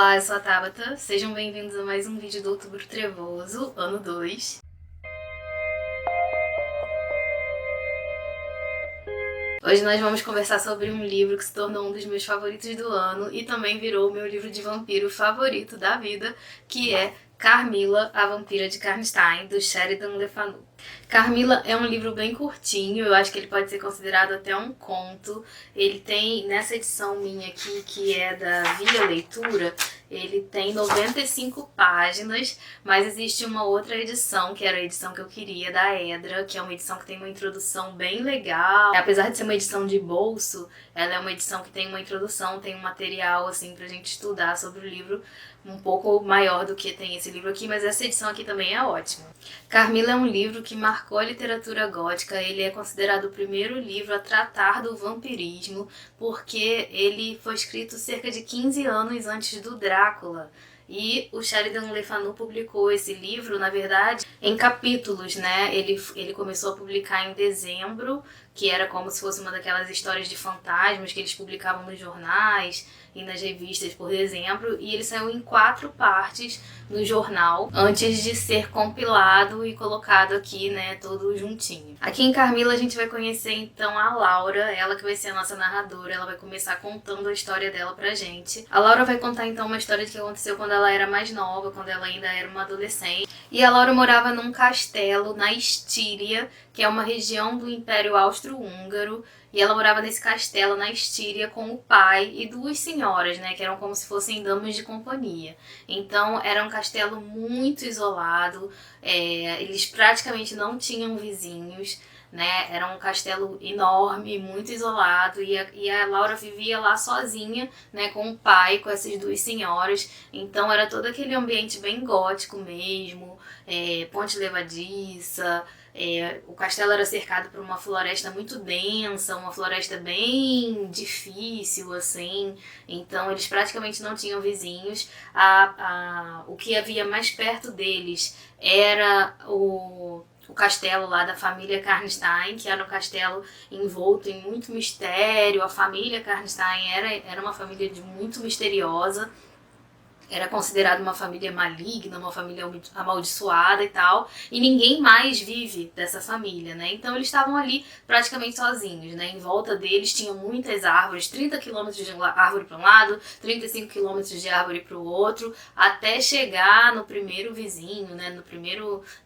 Olá, eu sou a Tabata, sejam bem-vindos a mais um vídeo do Outubro Trevoso, ano 2. Hoje nós vamos conversar sobre um livro que se tornou um dos meus favoritos do ano e também virou o meu livro de vampiro favorito da vida, que é Carmila, a Vampira de Karnstein, do Sheridan Le Fanu. Carmila é um livro bem curtinho, eu acho que ele pode ser considerado até um conto. Ele tem, nessa edição minha aqui, que é da Via Leitura, ele tem 95 páginas, mas existe uma outra edição, que era a edição que eu queria, da Edra, que é uma edição que tem uma introdução bem legal. Apesar de ser uma edição de bolso, ela é uma edição que tem uma introdução, tem um material assim pra gente estudar sobre o livro, um pouco maior do que tem esse livro aqui, mas essa edição aqui também é ótima. Carmila é um livro que marcou a literatura gótica, ele é considerado o primeiro livro a tratar do vampirismo, porque ele foi escrito cerca de 15 anos antes do Drácula. E o Sheridan Le Fanu publicou esse livro, na verdade, em capítulos, né? Ele começou a publicar em dezembro, que era como se fosse uma daquelas histórias de fantasmas que eles publicavam nos jornais e nas revistas por dezembro, e ele saiu em 4 partes no jornal, antes de ser compilado e colocado aqui, né, todo juntinho. Aqui em Carmila a gente vai conhecer então a Laura, ela que vai ser a nossa narradora, ela vai começar contando a história dela pra gente. A Laura vai contar então uma história que aconteceu quando ela era mais nova, quando ela ainda era uma adolescente. E a Laura morava num castelo na Estíria, que é uma região do Império Austro-Húngaro, e ela morava nesse castelo na Estíria com o pai e 2 senhoras, né, que eram como se fossem damas de companhia. Então era um castelo muito isolado, eles praticamente não tinham vizinhos, né, era um castelo enorme, muito isolado, e a Laura vivia lá sozinha, né, com o pai, com essas 2 senhoras. Então era todo aquele ambiente bem gótico mesmo, ponte levadiça. O castelo era cercado por uma floresta muito densa, uma floresta bem difícil, assim, então eles praticamente não tinham vizinhos. O que havia mais perto deles era o castelo lá da família Karnstein, que era um castelo envolto em muito mistério. A família Karnstein era uma família muito misteriosa. Era considerada uma família maligna, uma família amaldiçoada e tal, e ninguém mais vive dessa família, né? Então eles estavam ali praticamente sozinhos, né? Em volta deles tinham muitas árvores, 30 quilômetros de árvore para um lado, 35 quilômetros de árvore para o outro, até chegar no primeiro vizinho, né?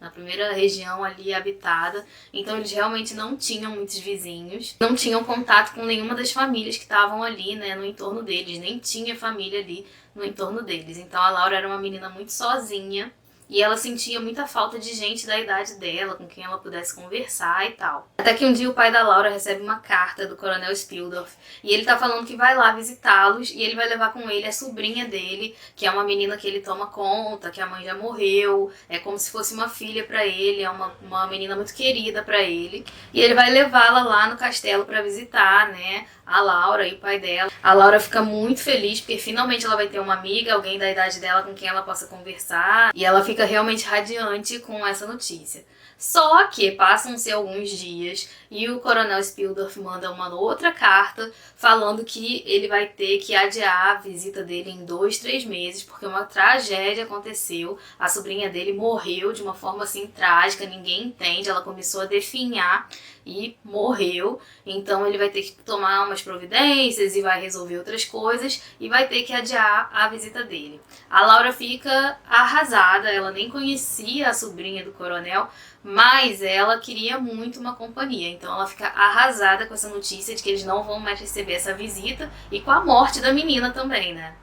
Na primeira região ali habitada. Então eles realmente não tinham muitos vizinhos, não tinham contato com nenhuma das famílias que estavam ali, né? No entorno deles, nem tinha família ali no entorno deles. Então a Laura era uma menina muito sozinha e ela sentia muita falta de gente da idade dela, com quem ela pudesse conversar e tal. Até que um dia o pai da Laura recebe uma carta do Coronel Spildorf e ele tá falando que vai lá visitá-los e ele vai levar com ele a sobrinha dele, que é uma menina que ele toma conta, que a mãe já morreu, é como se fosse uma filha pra ele, é uma menina muito querida pra ele. E ele vai levá-la lá no castelo pra visitar, né, a Laura e o pai dela. A Laura fica muito feliz porque finalmente ela vai ter uma amiga, alguém da idade dela com quem ela possa conversar, e ela fica realmente radiante com essa notícia. Só que passam-se alguns dias e o Coronel Spildorf manda uma outra carta falando que ele vai ter que adiar a visita dele em 2, 3 meses, porque uma tragédia aconteceu. A sobrinha dele morreu de uma forma assim trágica, ninguém entende, ela começou a definhar e morreu. Então ele vai ter que tomar umas providências e vai resolver outras coisas e vai ter que adiar a visita dele. A Laura fica arrasada, ela nem conhecia a sobrinha do coronel, mas ela queria muito uma companhia. Então ela fica arrasada com essa notícia de que eles não vão mais receber essa visita e com a morte da menina também, né?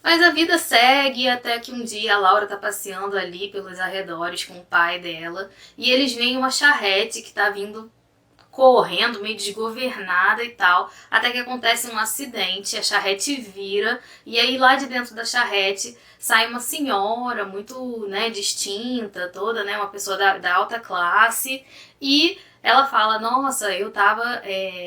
Mas a vida segue até que um dia a Laura tá passeando ali pelos arredores com o pai dela e eles veem uma charrete que tá vindo correndo, meio desgovernada e tal, até que acontece um acidente, a charrete vira, e aí lá de dentro da charrete sai uma senhora muito, né, distinta, toda, né, uma pessoa da alta classe, e ela fala, nossa, eu tava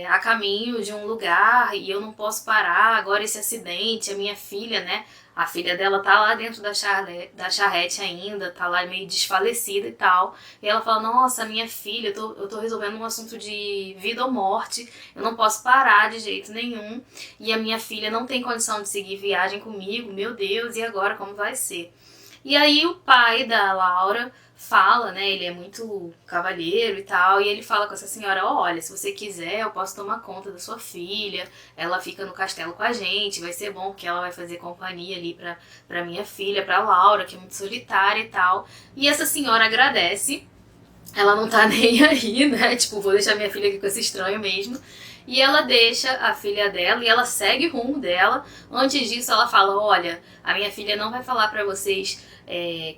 a caminho de um lugar e eu não posso parar, agora esse acidente, a minha filha, né, a filha dela tá lá dentro da charrete ainda, tá lá meio desfalecida e tal. E ela fala, nossa, minha filha, eu tô resolvendo um assunto de vida ou morte, eu não posso parar de jeito nenhum. E a minha filha não tem condição de seguir viagem comigo, meu Deus, e agora como vai ser? E aí o pai da Laura fala, né, ele é muito cavalheiro e tal, e ele fala com essa senhora, olha, se você quiser eu posso tomar conta da sua filha, ela fica no castelo com a gente, vai ser bom porque ela vai fazer companhia ali pra minha filha, pra Laura, que é muito solitária e tal. E essa senhora agradece, ela não tá nem aí, né, tipo, vou deixar minha filha aqui com esse estranho mesmo. E ela deixa a filha dela e ela segue o rumo dela. Antes disso, ela fala: olha, a minha filha não vai falar pra vocês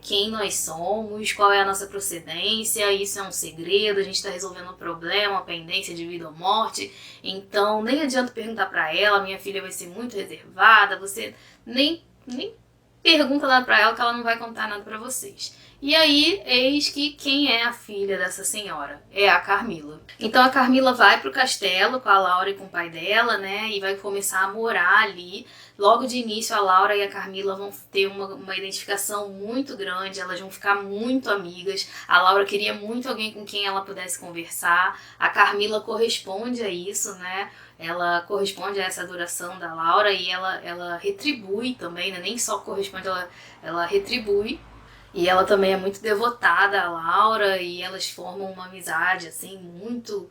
quem nós somos, qual é a nossa procedência, isso é um segredo, a gente tá resolvendo um problema, uma pendência de vida ou morte. Então, nem adianta perguntar pra ela, minha filha vai ser muito reservada, você nem pergunta nada pra ela que ela não vai contar nada pra vocês. E aí, eis que quem é a filha dessa senhora? É a Carmila. Então a Carmila vai pro castelo com a Laura e com o pai dela, né? E vai começar a morar ali. Logo de início, a Laura e a Carmila vão ter uma identificação muito grande, elas vão ficar muito amigas. A Laura queria muito alguém com quem ela pudesse conversar. A Carmila corresponde a isso, né? Ela corresponde a essa adoração da Laura e ela retribui também, né? Nem só corresponde, ela retribui. E ela também é muito devotada à Laura e elas formam uma amizade, assim, muito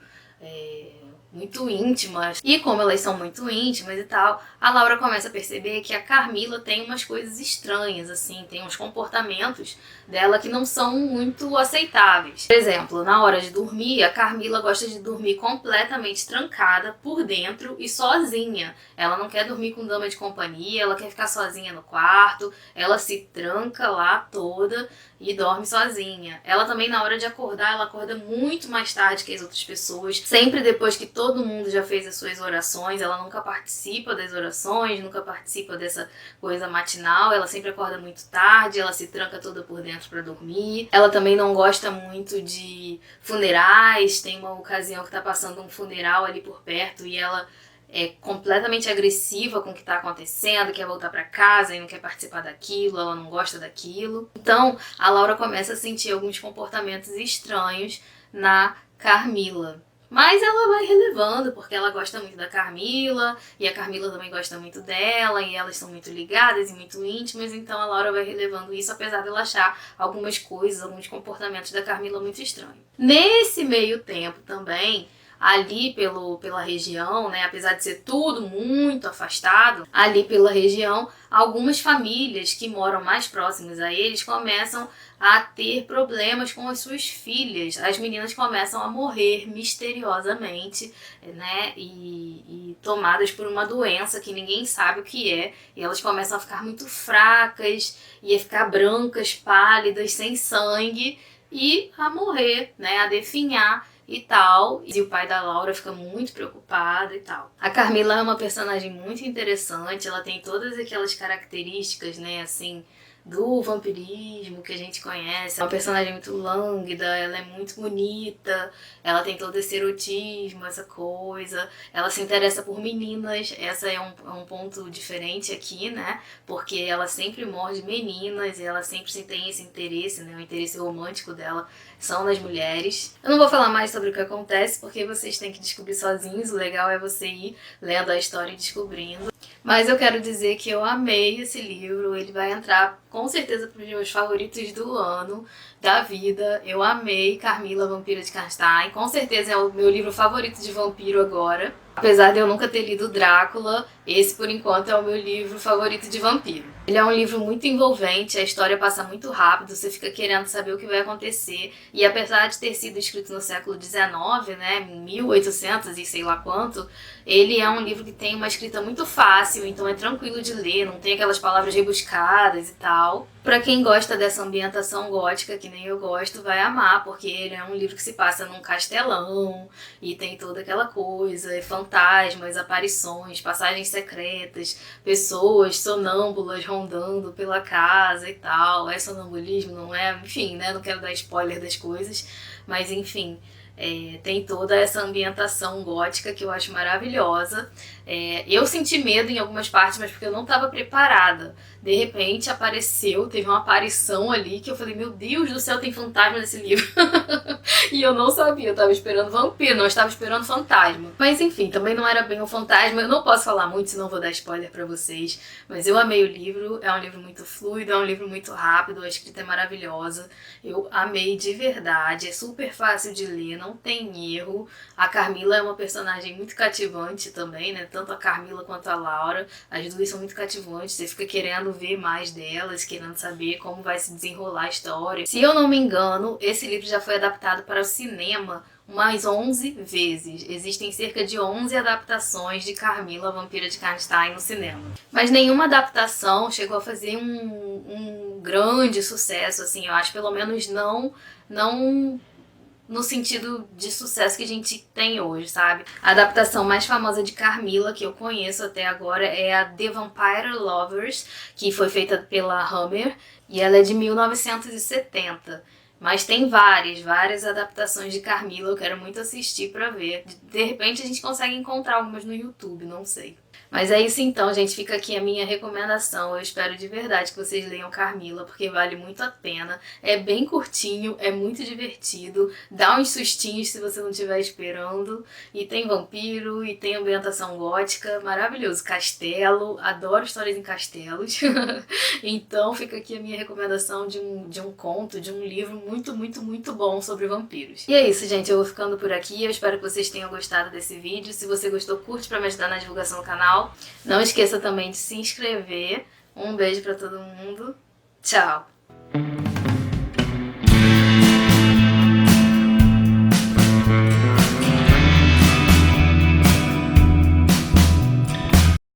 íntimas. E como elas são muito íntimas e tal, a Laura começa a perceber que a Carmila tem umas coisas estranhas, assim, tem uns comportamentos dela que não são muito aceitáveis. Por exemplo, na hora de dormir, a Carmila gosta de dormir completamente trancada por dentro e sozinha. Ela não quer dormir com dama de companhia, ela quer ficar sozinha no quarto, ela se tranca lá toda e dorme sozinha. Ela também, na hora de acordar, ela acorda muito mais tarde que as outras pessoas, sempre depois que todo mundo já fez as suas orações. Ela nunca participa das orações, nunca participa dessa coisa matinal, ela sempre acorda muito tarde, ela se tranca toda por dentro para dormir. Ela também não gosta muito de funerais, tem uma ocasião que tá passando um funeral ali por perto e ela é completamente agressiva com o que está acontecendo, quer voltar para casa e não quer participar daquilo, ela não gosta daquilo. Então, a Laura começa a sentir alguns comportamentos estranhos na Carmila. Mas ela vai relevando, porque ela gosta muito da Carmila, e a Carmila também gosta muito dela, e elas são muito ligadas e muito íntimas, então a Laura vai relevando isso, apesar dela achar algumas coisas, alguns comportamentos da Carmila muito estranhos. Nesse meio tempo também, ali pela região, né, apesar de ser tudo muito afastado, ali pela região, algumas famílias que moram mais próximas a eles começam a ter problemas com as suas filhas. As meninas começam a morrer misteriosamente, né, e tomadas por uma doença que ninguém sabe o que é, e elas começam a ficar muito fracas, e a ficar brancas, pálidas, sem sangue, e a morrer, né, a definhar e tal, e o pai da Laura fica muito preocupado e tal. A Carmila é uma personagem muito interessante, ela tem todas aquelas características, né, assim, do vampirismo que a gente conhece. É uma personagem muito lânguida, ela é muito bonita, ela tem todo esse erotismo, essa coisa, ela se interessa por meninas, essa é um ponto diferente aqui, né, porque ela sempre morde meninas e ela sempre tem esse interesse, né, o interesse romântico dela são nas mulheres. Eu não vou falar mais sobre o que acontece, porque vocês têm que descobrir sozinhos, o legal é você ir lendo a história e descobrindo. Mas eu quero dizer que eu amei esse livro, ele vai entrar com certeza para os meus favoritos do ano, da vida. Eu amei Carmila, Vampira de Karnstein, com certeza é o meu livro favorito de vampiro agora. Apesar de eu nunca ter lido Drácula, esse por enquanto é o meu livro favorito de vampiro. Ele é um livro muito envolvente, a história passa muito rápido, você fica querendo saber o que vai acontecer. E apesar de ter sido escrito no século XIX, né, 1800 e sei lá quanto, ele é um livro que tem uma escrita muito fácil, então é tranquilo de ler, não tem aquelas palavras rebuscadas e tal. Pra quem gosta dessa ambientação gótica, que nem eu gosto, vai amar, porque ele é um livro que se passa num castelão e tem toda aquela coisa, fantasmas, aparições, passagens secretas, pessoas sonâmbulas rondando pela casa e tal. É sonambulismo, não é? Enfim, né? Não quero dar spoiler das coisas, mas enfim. Tem toda essa ambientação gótica que eu acho maravilhosa. Eu senti medo em algumas partes, mas porque eu não estava preparada. De repente teve uma aparição ali que eu falei, meu Deus do céu, tem fantasma nesse livro. E eu não sabia, eu tava esperando vampiro, não estava esperando fantasma. Mas enfim, também não era bem um fantasma, eu não posso falar muito, senão vou dar spoiler pra vocês. Mas eu amei o livro, é um livro muito fluido, é um livro muito rápido, a escrita é maravilhosa. Eu amei de verdade, é super fácil de ler, não tem erro. A Carmila é uma personagem muito cativante também, né? Tanto a Carmila quanto a Laura, as duas são muito cativantes, você fica querendo ver mais delas, querendo saber como vai se desenrolar a história. Se eu não me engano, esse livro já foi adaptado para o cinema umas 11 vezes. Existem cerca de 11 adaptações de Carmila, a Vampira de Karnstein no cinema. Mas nenhuma adaptação chegou a fazer um grande sucesso, assim, eu acho, pelo menos não no sentido de sucesso que a gente tem hoje, sabe? A adaptação mais famosa de Carmila que eu conheço até agora é a The Vampire Lovers, que foi feita pela Hammer, e ela é de 1970. Mas tem várias adaptações de Carmila, eu quero muito assistir pra ver. De repente a gente consegue encontrar algumas no YouTube, não sei. Mas é isso então, gente, fica aqui a minha recomendação. Eu espero de verdade que vocês leiam Carmila, porque vale muito a pena. É bem curtinho, é muito divertido, dá uns sustinhos se você não estiver esperando. E tem vampiro, e tem ambientação gótica, maravilhoso. Castelo, adoro histórias em castelos. Então fica aqui a minha recomendação de um conto, de um livro muito bom sobre vampiros. E é isso, gente, eu vou ficando por aqui. Eu espero que vocês tenham gostado desse vídeo. Se você gostou, curte pra me ajudar na divulgação do canal. Não esqueça também de se inscrever. Um beijo pra todo mundo. Tchau!